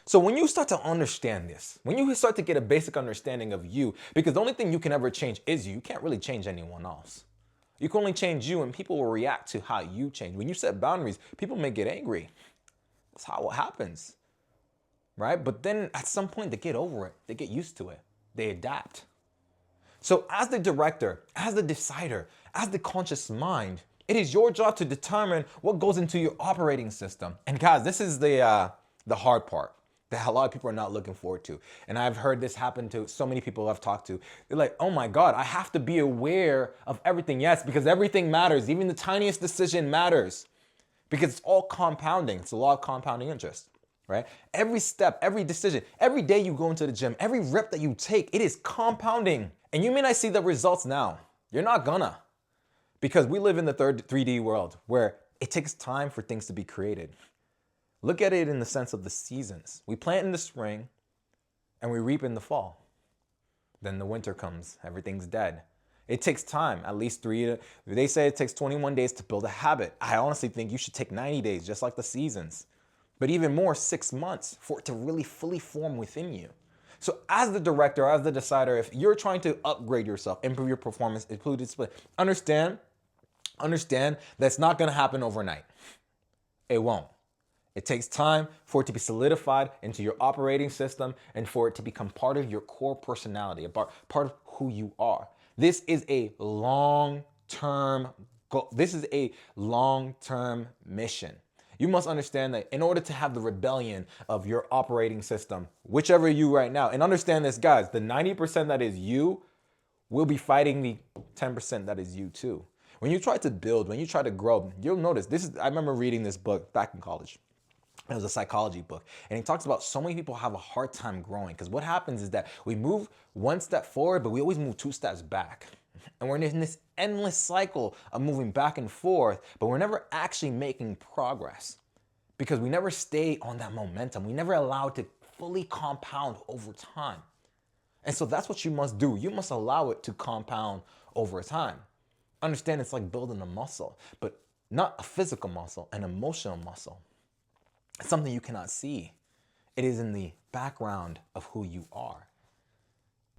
So when you start to understand this, when you start to get a basic understanding of you, because the only thing you can ever change is you can't really change anyone else. You can only change you, and people will react to how you change. When you set boundaries, people may get angry. That's how it happens, right? But then at some point, they get over it. They get used to it. They adapt. So as the director, as the decider, as the conscious mind, it is your job to determine what goes into your operating system. And guys, this is the hard part that a lot of people are not looking forward to. And I've heard this happen to so many people I've talked to. They're like, oh my God, I have to be aware of everything. Yes, because everything matters. Even the tiniest decision matters because it's all compounding. It's a law of compounding interest, right? Every step, every decision, every day you go into the gym, every rep that you take, it is compounding. And you may not see the results now. You're not gonna, because we live in the 3D world where it takes time for things to be created. Look at it in the sense of the seasons. We plant in the spring and we reap in the fall. Then the winter comes, everything's dead. It takes time, at least they say it takes 21 days to build a habit. I honestly think you should take 90 days, just like the seasons. But even more, 6 months for it to really fully form within you. So as the director, as the decider, if you're trying to upgrade yourself, improve your performance, improve discipline, understand that it's not gonna happen overnight. It won't. It takes time for it to be solidified into your operating system and for it to become part of your core personality, part of who you are. This is a long-term goal. This is a long-term mission. You must understand that in order to have the rebellion of your operating system, whichever you right now, and understand this, guys, the 90% that is you will be fighting the 10% that is you too. When you try to build, when you try to grow, you'll notice I remember reading this book back in college. It was a psychology book. And he talks about so many people have a hard time growing because what happens is that we move one step forward, but we always move 2 steps back. And we're in this endless cycle of moving back and forth, but we're never actually making progress because we never stay on that momentum. We never allow it to fully compound over time. And so that's what you must do. You must allow it to compound over time. Understand it's like building a muscle, but not a physical muscle, an emotional muscle. It's something you cannot see. It is in the background of who you are.